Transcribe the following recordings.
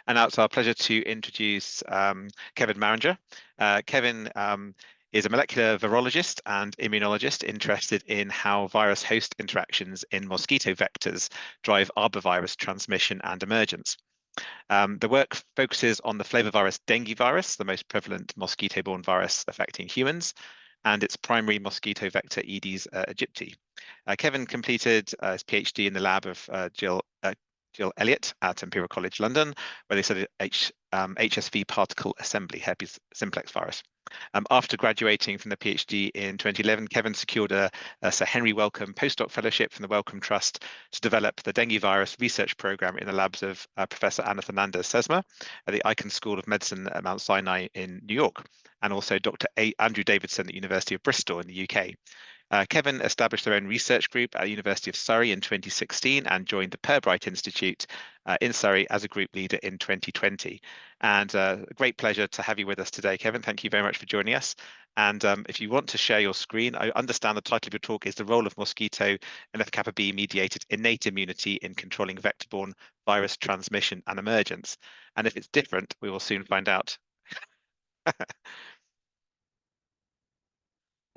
And now it's our pleasure to introduce Kevin Maringer. Kevin is a molecular virologist and immunologist interested in how virus-host interactions in mosquito vectors drive arbovirus transmission and emergence. The work focuses on the flavivirus dengue virus, the most prevalent mosquito-borne virus affecting humans, and its primary mosquito vector Aedes aegypti. Kevin completed his PhD in the lab of Jill Elliott at Imperial College London, where they studied HSV particle assembly, herpes simplex virus. After graduating from the PhD in 2011, Kevin secured a Sir Henry Wellcome postdoc fellowship from the Wellcome Trust to develop the dengue virus research program in the labs of Professor Ana Fernandez-Sesma at the Icahn School of Medicine at Mount Sinai in New York, and also Dr. Andrew Davidson at the University of Bristol in the UK. Kevin established their own research group at the University of Surrey in 2016 and joined the Pirbright Institute in Surrey as a group leader in 2020. And a great pleasure to have you with us today, Kevin. Thank you very much for joining us. And if you want to share your screen, I understand the title of your talk is The Role of Mosquito NF-κB-mediated Innate Immunity in Controlling Vector-borne Virus Transmission and Emergence. And if it's different, we will soon find out.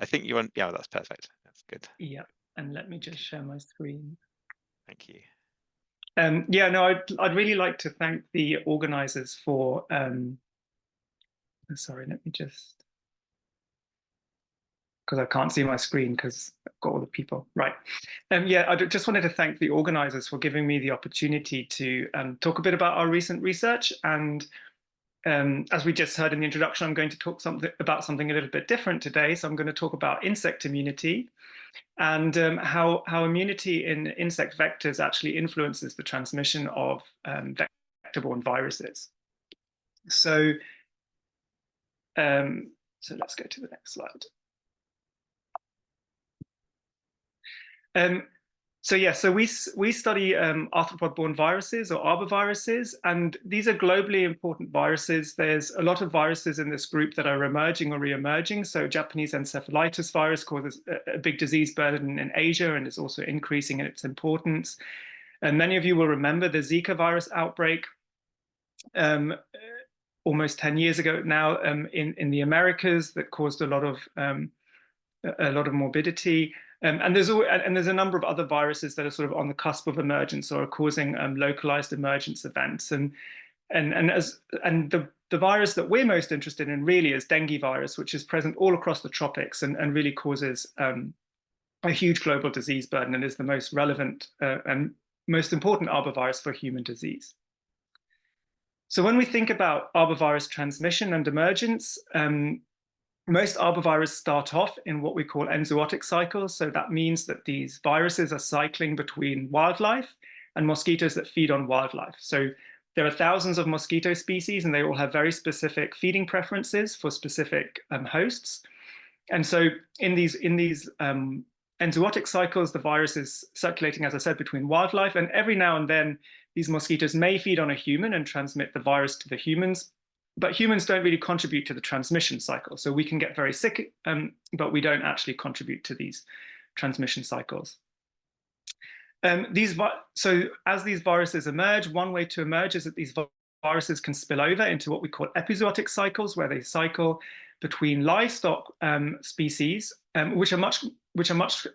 I think you want, yeah, that's perfect. That's good. Yeah, and let me just share my screen. Thank you. Yeah, no, I'd really like to thank the organizers for, sorry, let me just, because I can't see my screen because I've got all the people. Right. Yeah, I just wanted to thank the organizers for giving me the opportunity to talk a bit about our recent research. And as we just heard in the introduction, I'm going to talk about something a little bit different today. So I'm going to talk about insect immunity and how immunity in insect vectors actually influences the transmission of vector-borne viruses. So let's go to the next slide. So we study arthropod-borne viruses or arboviruses, and these are globally important viruses. There's a lot of viruses in this group that are emerging or re-emerging. So Japanese encephalitis virus causes a big disease burden in Asia, and it's also increasing in its importance. And many of you will remember the Zika virus outbreak almost 10 years ago now in the Americas that caused a lot of morbidity. And there's a number of other viruses that are sort of on the cusp of emergence or are causing localized emergence events. And the virus that we're most interested in really is dengue virus, which is present all across the tropics and really causes a huge global disease burden and is the most relevant and most important arbovirus for human disease. So when we think about arbovirus transmission and emergence, most arbovirus start off in what we call enzootic cycles. So that means that these viruses are cycling between wildlife and mosquitoes that feed on wildlife. So there are thousands of mosquito species, and they all have very specific feeding preferences for specific hosts. And so in these enzootic cycles, the virus is circulating, as I said, between wildlife. And every now and then, these mosquitoes may feed on a human and transmit the virus to the humans. But humans don't really contribute to the transmission cycle. So we can get very sick, but we don't actually contribute to these transmission cycles. So as these viruses emerge, one way to emerge is that these viruses can spill over into what we call epizootic cycles, where they cycle between livestock species, which are much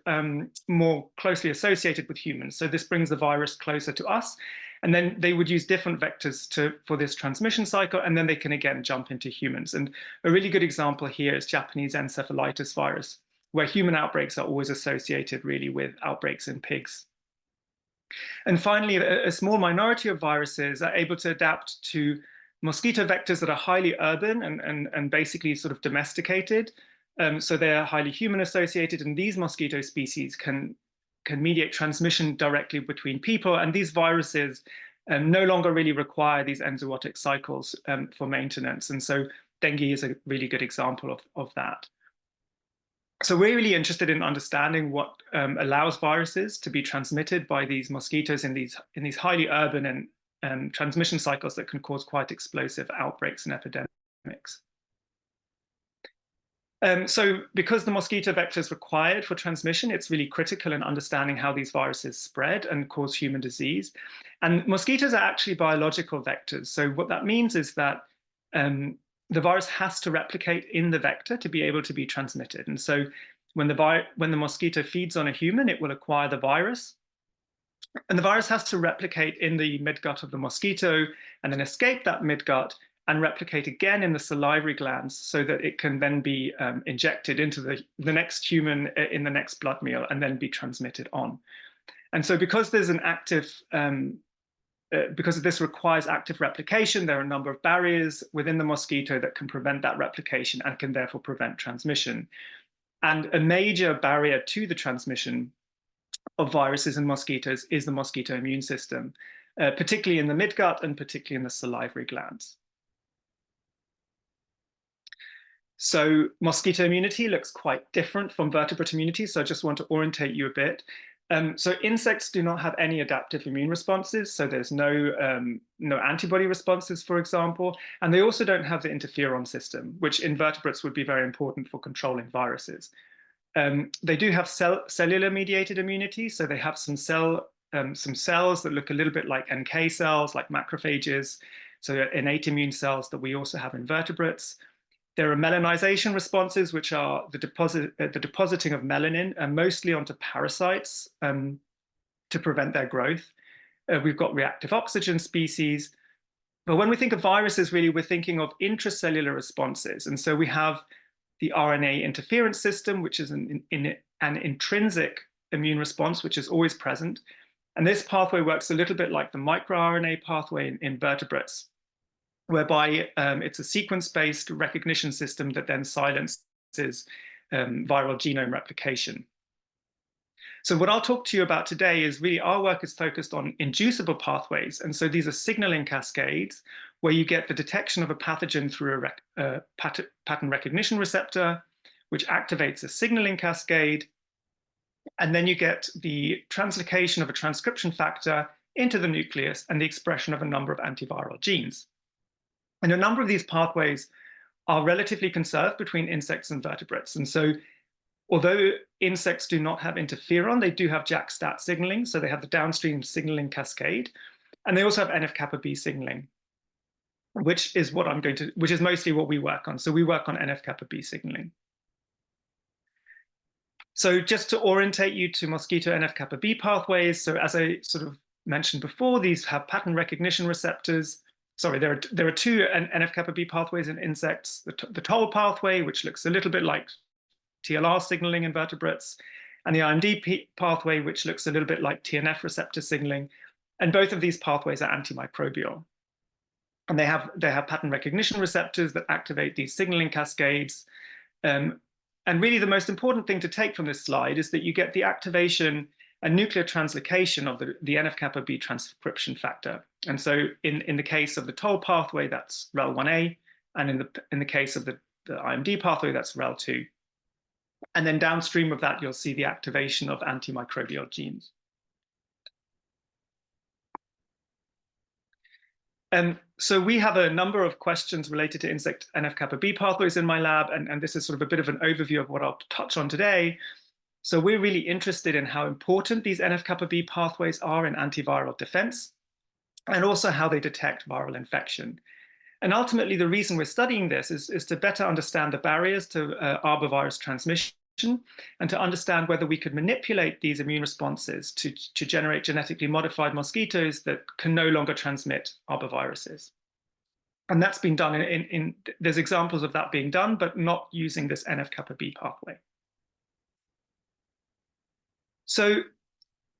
more closely associated with humans. So this brings the virus closer to us. And then they would use different vectors for this transmission cycle, and then they can again jump into humans. And a really good example here is Japanese encephalitis virus, where human outbreaks are always associated really with outbreaks in pigs. And finally, a small minority of viruses are able to adapt to mosquito vectors that are highly urban and basically sort of domesticated. So they're highly human associated, and these mosquito species can mediate transmission directly between people. And these viruses no longer really require these enzootic cycles for maintenance. And so dengue is a really good example of that. So we're really interested in understanding what allows viruses to be transmitted by these mosquitoes in these highly urban and transmission cycles that can cause quite explosive outbreaks and epidemics. So because the mosquito vector is required for transmission, it's really critical in understanding how these viruses spread and cause human disease. And mosquitoes are actually biological vectors. So what that means is that the virus has to replicate in the vector to be able to be transmitted. And so when the mosquito feeds on a human, it will acquire the virus. And the virus has to replicate in the midgut of the mosquito and then escape that midgut and replicate again in the salivary glands so that it can then be injected into the next human in the next blood meal and then be transmitted on. And so because there's an active, because this requires active replication, there are a number of barriers within the mosquito that can prevent that replication and can therefore prevent transmission. And a major barrier to the transmission of viruses in mosquitoes is the mosquito immune system, particularly in the midgut and particularly in the salivary glands. So mosquito immunity looks quite different from vertebrate immunity, so I just want to orientate you a bit. So insects do not have any adaptive immune responses, so there's no antibody responses, for example, and they also don't have the interferon system, which in vertebrates would be very important for controlling viruses. They do have cellular mediated immunity, so they have some cells that look a little bit like NK cells, like macrophages, so innate immune cells that we also have in vertebrates. There are melanization responses, which are the depositing of melanin, mostly onto parasites to prevent their growth. We've got reactive oxygen species. But when we think of viruses, really, we're thinking of intracellular responses. And so we have the RNA interference system, which is an intrinsic immune response, which is always present. And this pathway works a little bit like the microRNA pathway in vertebrates, whereby it's a sequence-based recognition system that then silences viral genome replication. So what I'll talk to you about today is really our work is focused on inducible pathways. And so these are signaling cascades where you get the detection of a pathogen through a pattern recognition receptor, which activates a signaling cascade. And then you get the translocation of a transcription factor into the nucleus and the expression of a number of antiviral genes. And a number of these pathways are relatively conserved between insects and vertebrates. And so although insects do not have interferon, they do have JAK-STAT signaling. So they have the downstream signaling cascade. And they also have NF-κB signaling, which is mostly what we work on. So we work on NF-κB signaling. So just to orientate you to mosquito NF-κB pathways. So as I sort of mentioned before, these have pattern recognition receptors. Sorry, there are two NF-κB pathways in insects, the toll pathway, which looks a little bit like TLR signaling in vertebrates, and the IMD pathway, which looks a little bit like TNF receptor signaling. And both of these pathways are antimicrobial. And they have pattern recognition receptors that activate these signaling cascades. And really the most important thing to take from this slide is that you get the activation and nuclear translocation of the NF-κB transcription factor. And so in the case of the toll pathway, that's REL1A, and in the case of the IMD pathway, that's REL2. And then downstream of that, you'll see the activation of antimicrobial genes. So we have a number of questions related to insect NF-κB pathways in my lab, and this is sort of a bit of an overview of what I'll touch on today. So we're really interested in how important these NF-κB pathways are in antiviral defense, and also how they detect viral infection. And ultimately, the reason we're studying this is to better understand the barriers to arbovirus transmission and to understand whether we could manipulate these immune responses to generate genetically modified mosquitoes that can no longer transmit arboviruses. And that's been done there's examples of that being done, but not using this NF-κB pathway. So,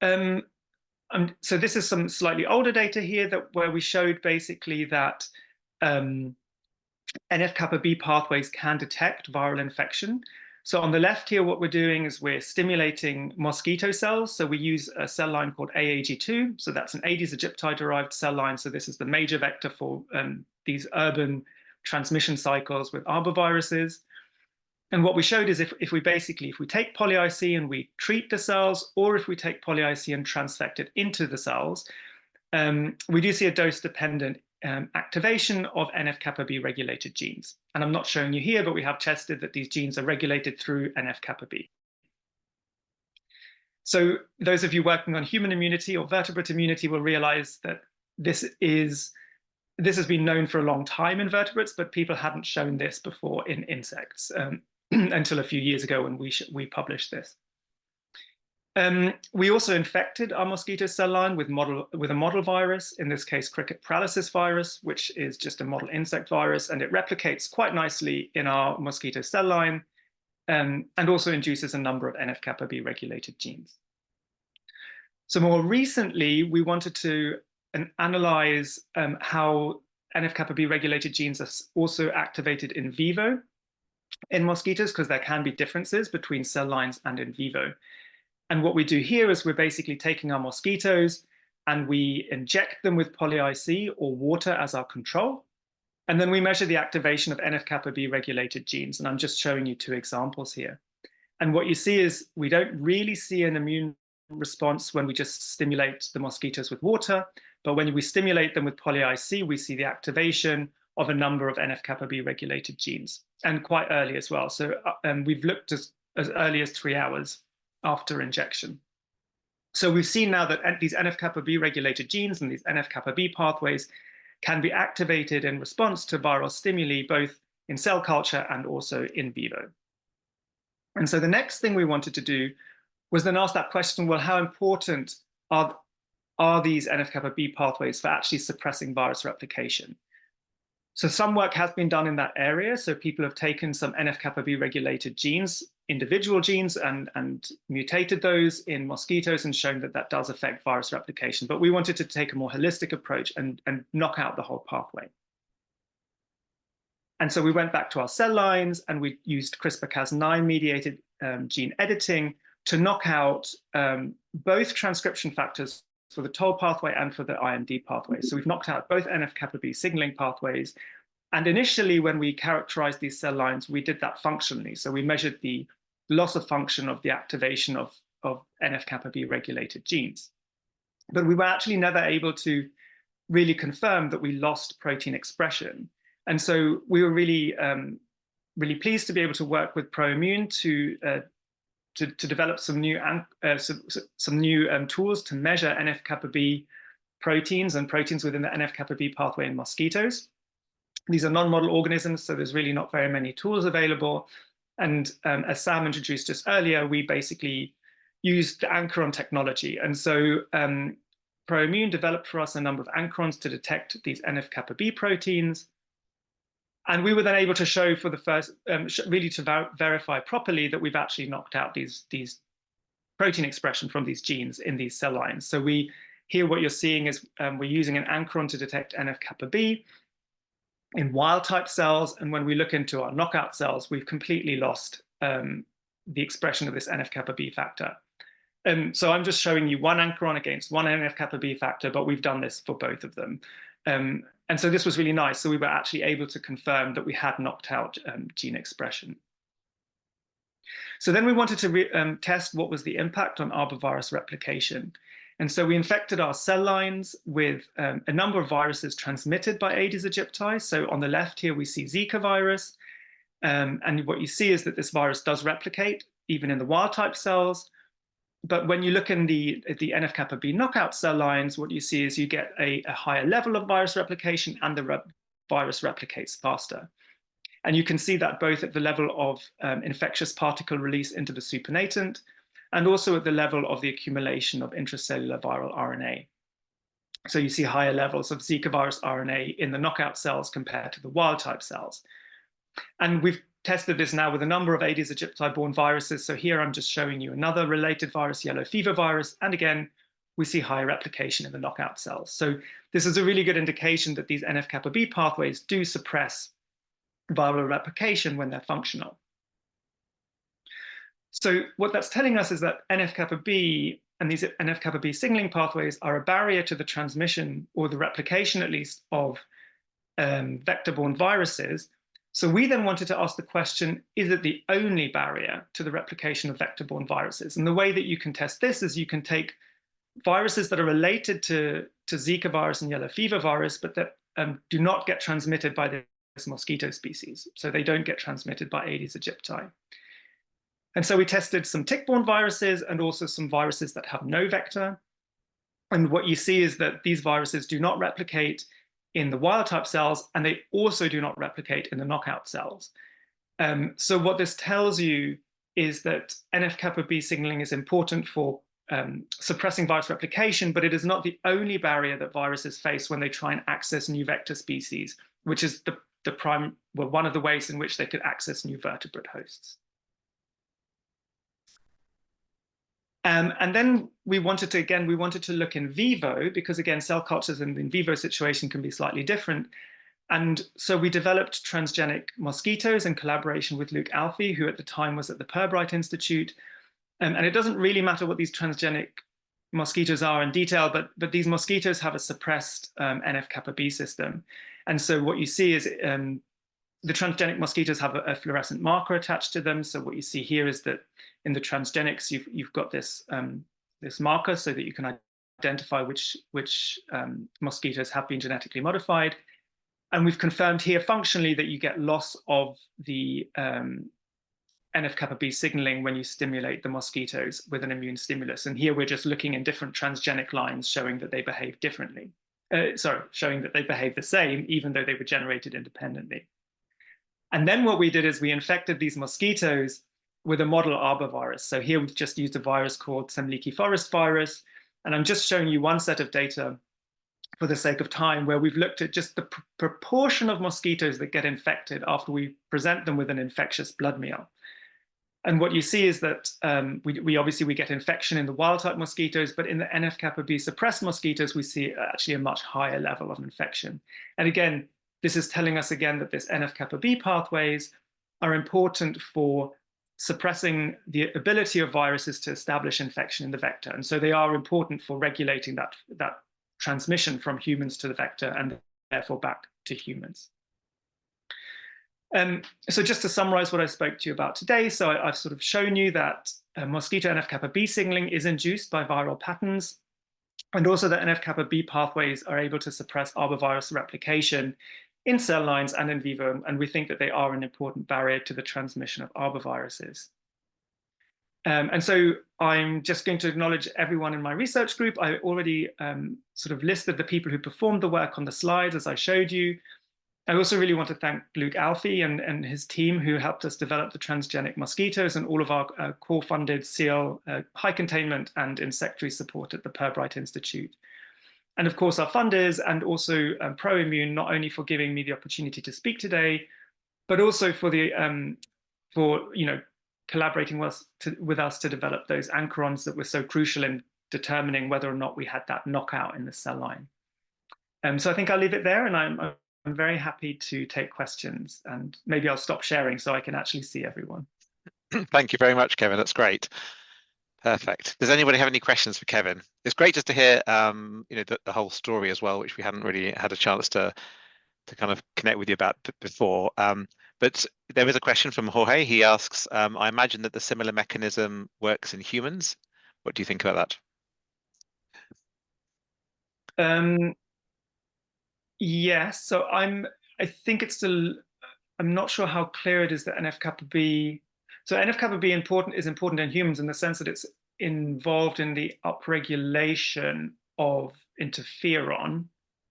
so this is some slightly older data here where we showed basically that NF-κB pathways can detect viral infection. So on the left here, what we're doing is we're stimulating mosquito cells. So we use a cell line called aegypti. So that's an Aedes aegypti derived cell line. So this is the major vector for these urban transmission cycles with arboviruses. And what we showed is if we take poly-IC and we treat the cells, or if we take poly-IC and transfect it into the cells, we do see a dose-dependent activation of NF-κB regulated genes. And I'm not showing you here, but we have tested that these genes are regulated through NF-κB. So those of you working on human immunity or vertebrate immunity will realize that this has been known for a long time in vertebrates, but people hadn't shown this before in insects until a few years ago when we published this. We also infected our mosquito cell line with a model virus, in this case cricket paralysis virus, which is just a model insect virus, and it replicates quite nicely in our mosquito cell line, and also induces a number of NF-κB regulated genes. So more recently, we wanted to analyze how NF-κB regulated genes are also activated in vivo in mosquitoes, because there can be differences between cell lines and in vivo. And what we do here is we're basically taking our mosquitoes and we inject them with poly-IC or water as our control. And then we measure the activation of NF-κB regulated genes. And I'm just showing you two examples here. And what you see is we don't really see an immune response when we just stimulate the mosquitoes with water. But when we stimulate them with poly-IC, we see the activation of a number of NF-κB regulated genes, and quite early as well. So we've looked as early as 3 hours after injection. So we've seen now that these NF-κB regulated genes and these NF-κB pathways can be activated in response to viral stimuli, both in cell culture and also in vivo. And so the next thing we wanted to do was then ask that question, well, how important are these NF-κB pathways for actually suppressing virus replication? So some work has been done in that area. So people have taken some NF-κB regulated genes, individual genes, and mutated those in mosquitoes and shown that that does affect virus replication. But we wanted to take a more holistic approach and knock out the whole pathway. And so we went back to our cell lines and we used CRISPR-Cas9 mediated gene editing to knock out both transcription factors for the toll pathway and for the IMD pathway. So we've knocked out both NF-κB signaling pathways. And initially, when we characterized these cell lines, we did that functionally. So we measured the loss of function of the activation of NF-κB regulated genes. But we were actually never able to really confirm that we lost protein expression. And so we were really, really pleased to be able to work with ProImmune to develop some new tools to measure NF-κB proteins and proteins within the NF-κB pathway in mosquitoes. These are non-model organisms, so there's really not very many tools available. And as Sam introduced just earlier, we basically used the ankyron technology. And so ProImmune developed for us a number of ankyron to detect these NF-κB proteins. And we were then able to show for the first, really to verify properly that we've actually knocked out these protein expression from these genes in these cell lines. So here what you're seeing is we're using an ankyron to detect NF-κB in wild type cells. And when we look into our knockout cells, we've completely lost the expression of this NF-κB factor. So I'm just showing you one ankyron against one NF-κB factor, but we've done this for both of them. And so this was really nice. So we were actually able to confirm that we had knocked out gene expression. So then we wanted to test what was the impact on arbovirus replication. And so we infected our cell lines with a number of viruses transmitted by Aedes aegypti. So on the left here, we see Zika virus. And what you see is that this virus does replicate even in the wild type cells. But when you look in the NF-κB knockout cell lines, what you see is you get a higher level of virus replication and the virus replicates faster. And you can see that both at the level of infectious particle release into the supernatant and also at the level of the accumulation of intracellular viral RNA. So you see higher levels of Zika virus RNA in the knockout cells compared to the wild type cells. And we've tested this now with a number of Aedes aegypti-borne viruses. So here I'm just showing you another related virus, yellow fever virus. And again, we see higher replication in the knockout cells. So this is a really good indication that these NF-κB pathways do suppress viral replication when they're functional. So what that's telling us is that NF-κB and these NF-κB signaling pathways are a barrier to the transmission, or the replication at least, of vector-borne viruses. So we then wanted to ask the question, is it the only barrier to the replication of vector-borne viruses? And the way that you can test this is you can take viruses that are related to Zika virus and yellow fever virus, but that do not get transmitted by this mosquito species. So they don't get transmitted by Aedes aegypti. And so we tested some tick-borne viruses and also some viruses that have no vector. And what you see is that these viruses do not replicate in the wild-type cells, and they also do not replicate in the knockout cells. So what this tells you is that NF-κB signaling is important for suppressing virus replication, but it is not the only barrier that viruses face when they try and access new vector species, which is one of the ways in which they could access new vertebrate hosts. And then we wanted to look in vivo, because again, cell cultures in the in vivo situation can be slightly different. And so we developed transgenic mosquitoes in collaboration with Luke Alfie, who at the time was at the Pirbright Institute. And it doesn't really matter what these transgenic mosquitoes are in detail, but these mosquitoes have a suppressed NF-κB system. And so what you see is the transgenic mosquitoes have a fluorescent marker attached to them. So what you see here is that in the transgenics, you've got this marker so that you can identify which mosquitoes have been genetically modified. And we've confirmed here functionally that you get loss of the NF-κB signaling when you stimulate the mosquitoes with an immune stimulus. And here we're just looking in different transgenic lines showing that they behave differently. Showing that they behave the same, even though they were generated independently. And then what we did is we infected these mosquitoes with a model arbovirus. So here we've just used a virus called Semliki forest virus. And I'm just showing you one set of data for the sake of time, where we've looked at just the proportion of mosquitoes that get infected after we present them with an infectious blood meal. And what you see is that we obviously get infection in the wild-type mosquitoes, but in the NF-κB suppressed mosquitoes, we see actually a much higher level of infection. And again, this is telling us again that this NF-κB pathways are important for suppressing the ability of viruses to establish infection in the vector. And so they are important for regulating that transmission from humans to the vector and therefore back to humans. So just to summarize what I spoke to you about today, so I've sort of shown you that mosquito NF-κB signaling is induced by viral patterns, and also that NF-κB pathways are able to suppress arbovirus replication in cell lines and in vivo, and we think that they are an important barrier to the transmission of arboviruses. And so I'm just going to acknowledge everyone in my research group. I already sort of listed the people who performed the work on the slides, as I showed you. I also really want to thank Luke Alfie and his team who helped us develop the transgenic mosquitoes and all of our core-funded seal high containment and insectary support at the Pirbright Institute. And of course, our funders and also ProImmune, not only for giving me the opportunity to speak today, but also for collaborating with us to develop those ankyrons that were so crucial in determining whether or not we had that knockout in the cell line. So I think I'll leave it there, and I'm very happy to take questions, and maybe I'll stop sharing so I can actually see everyone. Thank you very much, Kevin. That's great. Perfect. Does anybody have any questions for Kevin? It's great just to hear the whole story as well, which we hadn't really had a chance to kind of connect with you about before. But there is a question from Jorge. He asks, I imagine that the similar mechanism works in humans. What do you think about that? Yes, so I think it's still, I'm not sure how clear it is that NF-κB, so NF-κB is important in humans in the sense that it's involved in the upregulation of interferon,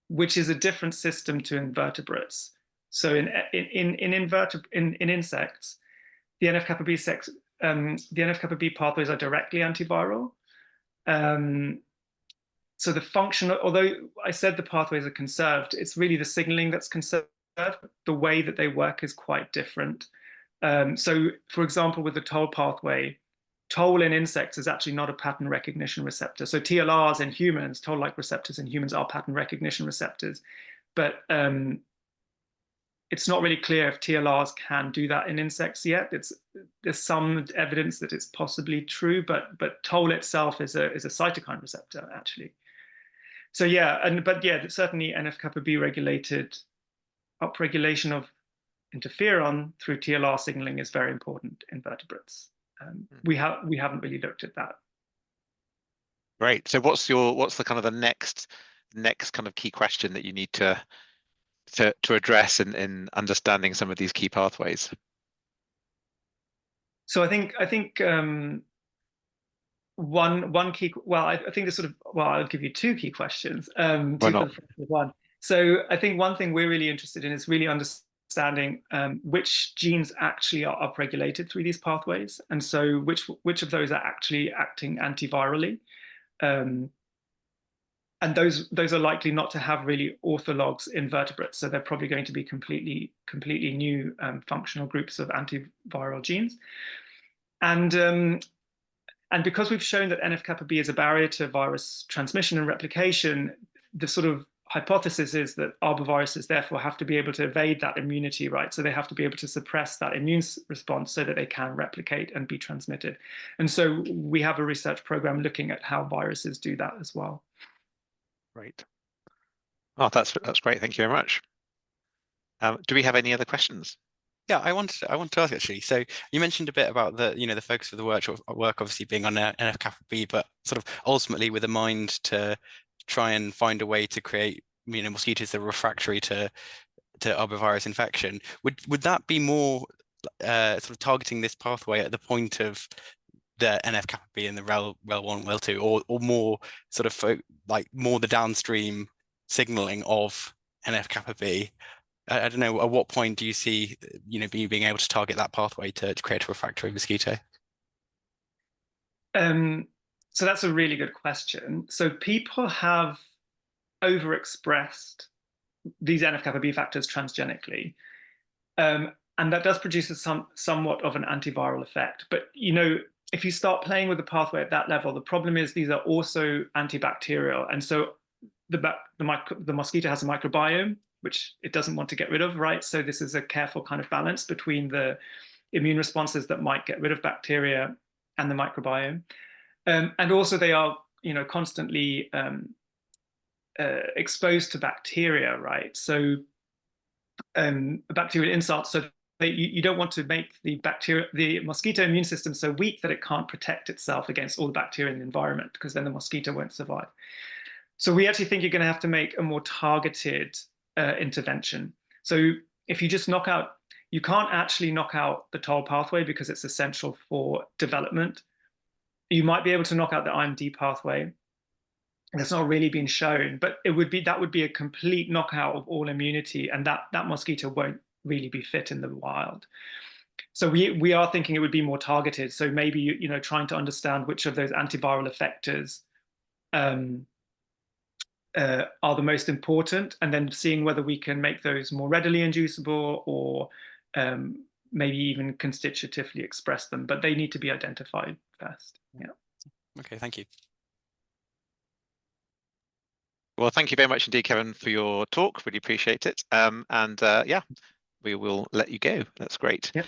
which is a different system to invertebrates. So in insects, the NF-κB pathways are directly antiviral. So the function, although I said the pathways are conserved, it's really the signaling that's conserved. The way that they work is quite different. So for example, with the toll pathway, toll in insects is actually not a pattern recognition receptor. So TLRs in humans, toll-like receptors in humans are pattern recognition receptors. But it's not really clear if TLRs can do that in insects yet. There's some evidence that it's possibly true, but toll itself is a cytokine receptor, actually. So yeah, certainly NF-κB regulated upregulation of interferon through TLR signaling is very important in vertebrates. We haven't really looked at that. Great. So what's the kind of the next kind of key question that you need to to address in understanding some of these key pathways? So I think one key, well, I think there's I'll give you two key questions. Why Two for not? the first one. So I think one thing we're really interested in is really understanding which genes actually are upregulated through these pathways, and so which of those are actually acting antivirally. And those are likely not to have really orthologs in vertebrates, so they're probably going to be completely new functional groups of antiviral genes. And because we've shown that NF-κB is a barrier to virus transmission and replication, the sort of hypothesis is that arboviruses therefore have to be able to evade that immunity, right? So they have to be able to suppress that immune response so that they can replicate and be transmitted. And so we have a research program looking at how viruses do that as well. Great. Oh, that's great. Thank you very much. Do we have any other questions? Yeah, I want to ask actually. So you mentioned a bit about the focus of the work obviously being on NF-κB, but sort of ultimately with a mind to try and find a way to create mosquitoes that are refractory to arbovirus infection. Would that be more sort of targeting this pathway at the point of the NF-κB and the REL1, REL2, or more sort of like more the downstream signaling of NF-κB? I don't know, at what point do you see being able to target that pathway to create a refractory mosquito? So that's a really good question. So people have overexpressed these NF-κB factors transgenically, and that does produce somewhat of an antiviral effect. But if you start playing with the pathway at that level, the problem is these are also antibacterial, and so the mosquito has a microbiome which it doesn't want to get rid of, right? So this is a careful kind of balance between the immune responses that might get rid of bacteria and the microbiome. And also they are, constantly exposed to bacteria, right? So bacterial insults, so you don't want to make the mosquito immune system so weak that it can't protect itself against all the bacteria in the environment, because then the mosquito won't survive. So we actually think you're going to have to make a more targeted intervention. So if you just you can't actually knock out the toll pathway because it's essential for development. You might be able to knock out the IMD pathway. That's not really been shown, but that would be a complete knockout of all immunity, and that mosquito won't really be fit in the wild. So we are thinking it would be more targeted. So maybe trying to understand which of those antiviral effectors are the most important, and then seeing whether we can make those more readily inducible or maybe even constitutively express them, but they need to be identified first. Yeah. Okay, thank you. Well, thank you very much indeed, Kevin, for your talk. Really appreciate it. Yeah, we will let you go. That's great. Yep.